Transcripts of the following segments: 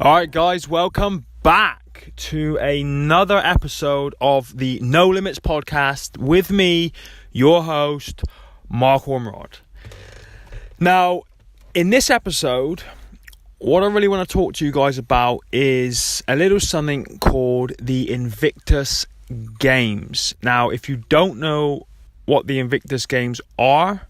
Alright guys, welcome back to another episode of the No Limits podcast with me, your host, Mark Ormrod. Now, in this episode, what I really want to talk to you guys about is a little something called the Invictus Games. Now, if you don't know what the Invictus Games are,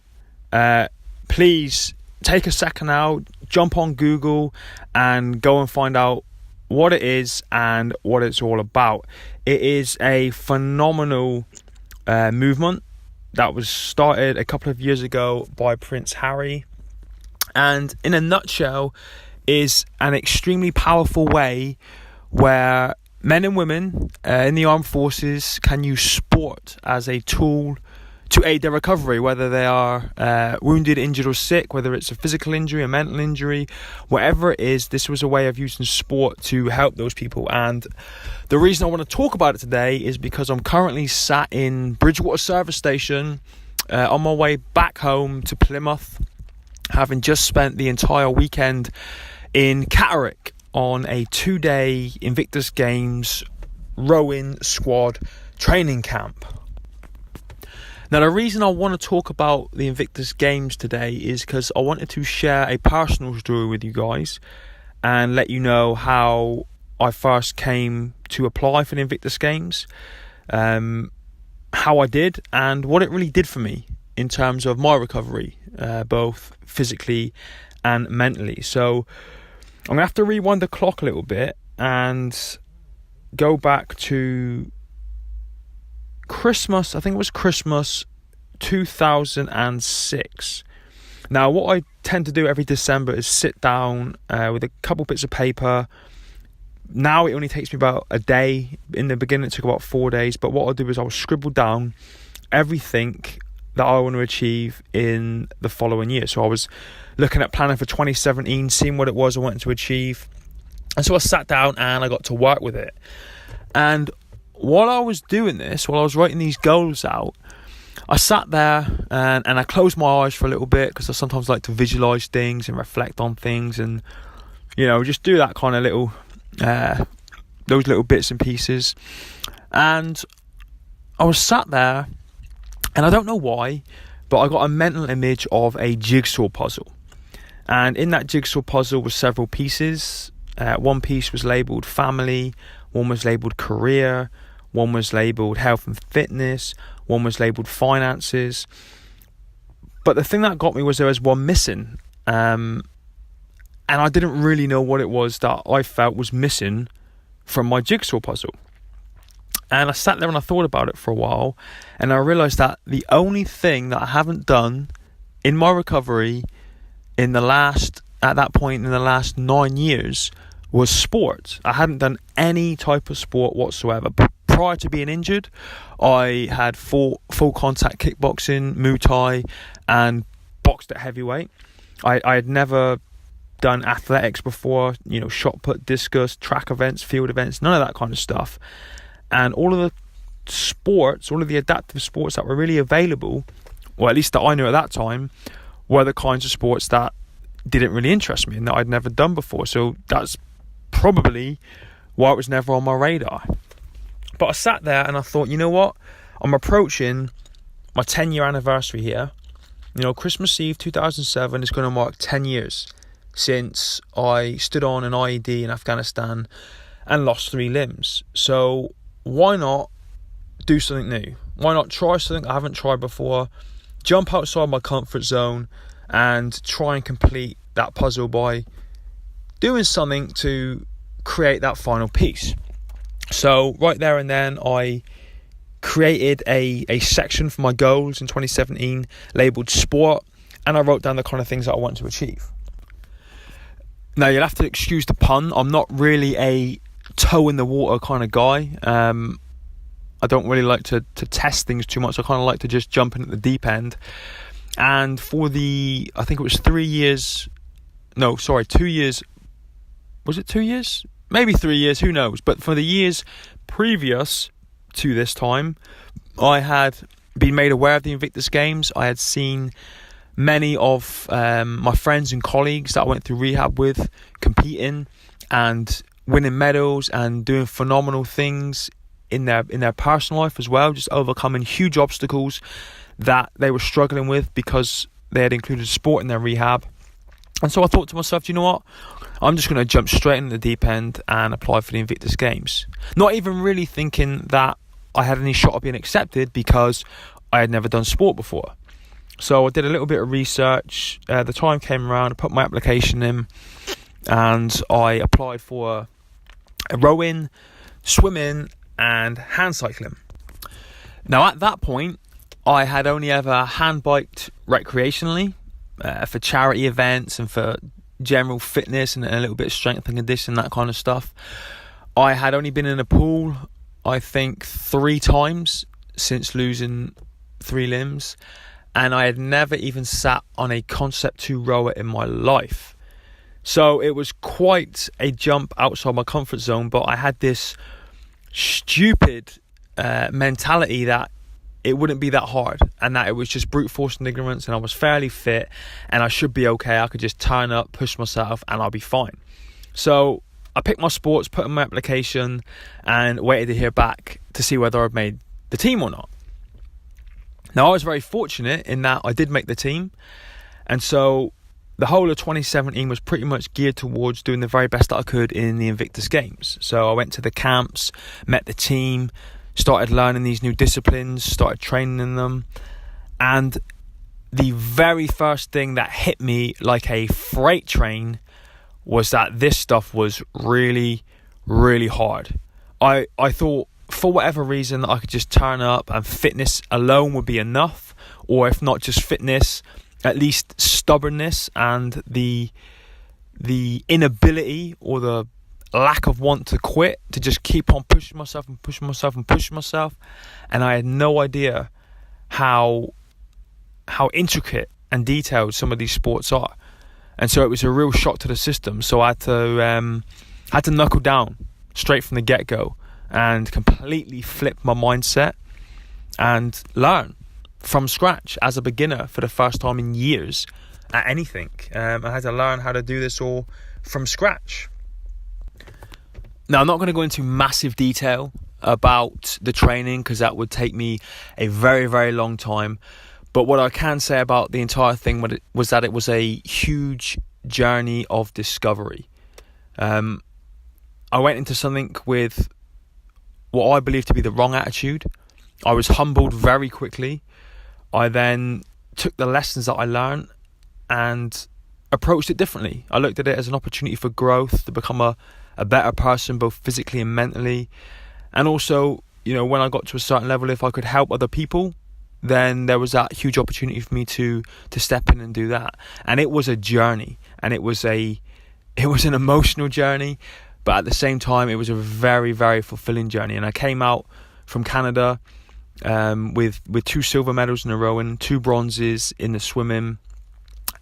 please take a second out, jump on Google and go and find out what it is and what it's all about. It is a phenomenal movement that was started a couple of years ago by Prince Harry, and in a nutshell is an extremely powerful way where men and women in the armed forces can use sport as a tool to aid their recovery, whether they are wounded, injured or sick, whether it's a physical injury, a mental injury, whatever it is. This was a way of using sport to help those people. And the reason I want to talk about it today is because I'm currently sat in Bridgewater Service Station on my way back home to Plymouth, having just spent the entire weekend in Catterick on a 2-day Invictus Games rowing squad training camp. Now, the reason I want to talk about the Invictus Games today is because I wanted to share a personal story with you guys and let you know how I first came to apply for the Invictus Games, how I did, and what it really did for me in terms of my recovery, both physically and mentally. So I'm going to have to rewind the clock a little bit and go back to Christmas, I think it was Christmas 2006. Now, what I tend to do every December is sit down with a couple bits of paper. Now it only takes me about a day. In the beginning it took about 4 days, but what I'll do is I'll scribble down everything that I want to achieve in the following year. So I was looking at planning for 2017, seeing what it was I wanted to achieve, and so I sat down and I got to work with it. And while I was doing this, while I was writing these goals out, I sat there and I closed my eyes for a little bit, because I sometimes like to visualise things and reflect on things and, you know, just do that kind of little, those little bits and pieces. And I was sat there, and I don't know why, but I got a mental image of a jigsaw puzzle. And in that jigsaw puzzle was several pieces. One piece was labelled family, one was labelled career, one was labelled health and fitness, one was labelled finances. But the thing that got me was there was one missing. And I didn't really know what it was that I felt was missing from my jigsaw puzzle. And I sat there and I thought about it for a while, and I realised that the only thing that I haven't done in my recovery at that point in the last 9 years was sport. I hadn't done any type of sport whatsoever. Prior to being injured, I had full contact kickboxing, Muay Thai, and boxed at heavyweight. I had never done athletics before, you know, shot put, discus, track events, field events, none of that kind of stuff. And all of the sports, all of the adaptive sports that were really available, or at least that I knew at that time, were the kinds of sports that didn't really interest me and that I'd never done before. So that's probably why it was never on my radar. But I sat there and I thought, you know what? I'm approaching my 10-year anniversary here. You know, Christmas Eve 2007 is going to mark 10 years since I stood on an IED in Afghanistan and lost 3 limbs. So why not do something new? Why not try something I haven't tried before? Jump outside my comfort zone and try and complete that puzzle by doing something to create that final piece. So right there and then I created a section for my goals in 2017 labelled sport, and I wrote down the kind of things that I want to achieve. Now, you'll have to excuse the pun. I'm not really a toe in the water kind of guy. I don't really like to test things too much. I kind of like to just jump in at the deep end. And for I think it was 2 years. Was it 2 years? Maybe 3 years, who knows? But for the years previous to this time, I had been made aware of the Invictus Games. I had seen many of my friends and colleagues that I went through rehab with competing, and winning medals and doing phenomenal things in their personal life as well, just overcoming huge obstacles that they were struggling with because they had included sport in their rehab. And so I thought to myself, you know what, I'm just going to jump straight into the deep end and apply for the Invictus Games, not even really thinking that I had any shot of being accepted because I had never done sport before. So I did a little bit of research. The time came around, I put my application in, and I applied for rowing, swimming and hand cycling. Now at that point, I had only ever hand biked recreationally for charity events and for general fitness and a little bit of strength and conditioning, that kind of stuff. I had only been in a pool, I think, 3 times since losing 3 limbs, and I had never even sat on a Concept 2 rower in my life. So it was quite a jump outside my comfort zone, but I had this stupid mentality that it wouldn't be that hard and that it was just brute force and ignorance, and I was fairly fit and I should be okay. I could just turn up, push myself, and I'll be fine. So I picked my sports, put in my application, and waited to hear back to see whether I'd made the team or not. Now I was very fortunate in that I did make the team, and so the whole of 2017 was pretty much geared towards doing the very best that I could in the Invictus Games. So I went to the camps, met the team, started learning these new disciplines, started training in them. And the very first thing that hit me like a freight train was that this stuff was really, really hard. I thought for whatever reason that I could just turn up and fitness alone would be enough, or if not just fitness, at least stubbornness and the inability or the lack of want to quit, to just keep on pushing myself and pushing myself and pushing myself. And I had no idea how intricate and detailed some of these sports are. And so it was a real shock to the system. So I had to knuckle down straight from the get-go and completely flip my mindset and learn from scratch as a beginner for the first time in years at anything. I had to learn how to do this all from scratch. Now, I'm not going to go into massive detail about the training because that would take me a very, very long time. But what I can say about the entire thing was that it was a huge journey of discovery. I went into something with what I believe to be the wrong attitude. I was humbled very quickly. I then took the lessons that I learned and approached it differently. I looked at it as an opportunity for growth, to become a better person, both physically and mentally. And also, when I got to a certain level, if I could help other people, then there was that huge opportunity for me to step in and do that. And it was a journey, and it was an emotional journey, but at the same time, it was a very, very fulfilling journey. And I came out from Canada with 2 silver medals in the rowing, 2 bronzes in the swimming,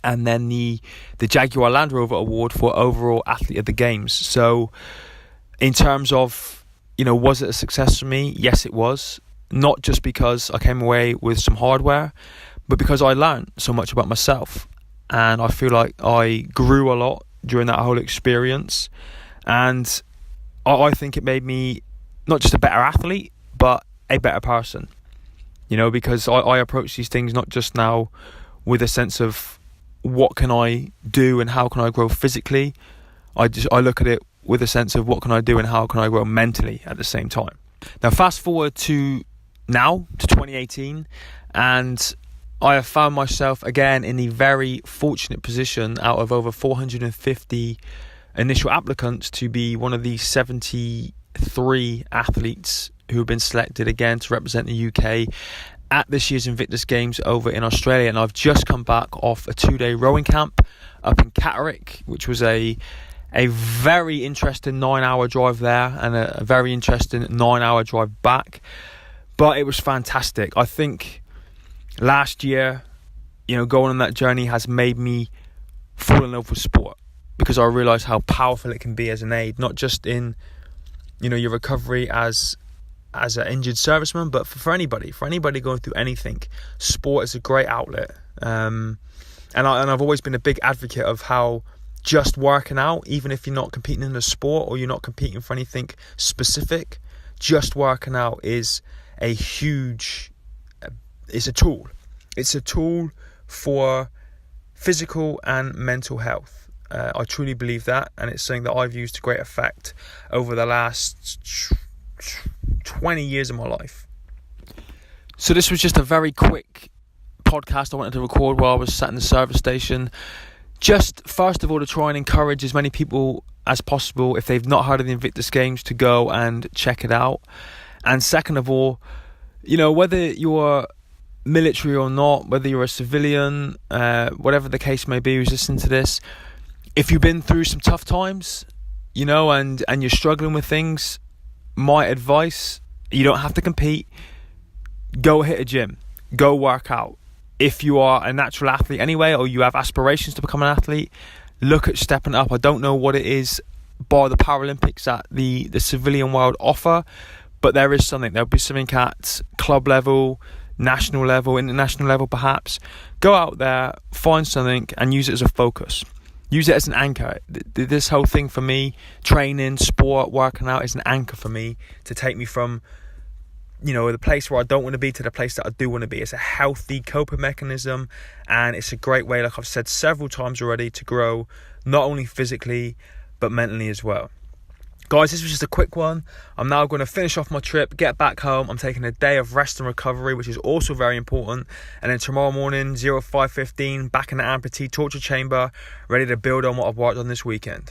and then the Jaguar Land Rover Award for overall athlete of the games. So in terms of, was it a success for me? Yes, it was. Not just because I came away with some hardware, but because I learned so much about myself. And I feel like I grew a lot during that whole experience. And I think it made me not just a better athlete, but a better person. Because I approach these things not just now with a sense of what can I do and how can I grow physically. I look at it with a sense of what can I do and how can I grow mentally at the same time. Now fast forward to 2018, and I have found myself again in the very fortunate position out of over 450 initial applicants to be one of the 73 athletes who have been selected again to represent the UK at this year's Invictus Games over in Australia. And I've just come back off a 2-day rowing camp up in Catterick, which was a very interesting 9-hour drive there and a very interesting 9-hour drive back. But it was fantastic. I think last year, going on that journey has made me fall in love with sport, because I realised how powerful it can be as an aid, not just in, your recovery as an injured serviceman, but for anybody going through anything. Sport is a great outlet. And I've always been a big advocate of how just working out, even if you're not competing in a sport or you're not competing for anything specific, just working out is a huge, it's a tool. It's a tool for physical and mental health. I truly believe that, and it's something that I've used to great effect over the last 20 years of my life. So this was just a very quick podcast I wanted to record while I was sat in the service station. Just first of all, to try and encourage as many people as possible, if they've not heard of the Invictus Games, to go and check it out. And second of all, whether you're military or not, whether you're a civilian, whatever the case may be who's listening to this, if you've been through some tough times, and you're struggling with things, my advice, you don't have to compete. Go hit a gym. Go work out. If you are a natural athlete anyway, or you have aspirations to become an athlete, look at stepping up. I don't know what it is by the Paralympics that the civilian world offer, but there is something. There'll be something at club level, national level, international level perhaps. Go out there, find something and use it as a focus. Use it as an anchor. This whole thing for me, training, sport, working out, is an anchor for me to take me from the place where I don't want to be to the place that I do want to be. It's a healthy coping mechanism, and it's a great way, like I've said several times already, to grow not only physically but mentally as well. Guys, this was just a quick one. I'm now going to finish off my trip, get back home. I'm taking a day of rest and recovery, which is also very important. And then tomorrow morning, 05:15, back in the amputee torture chamber, ready to build on what I've worked on this weekend.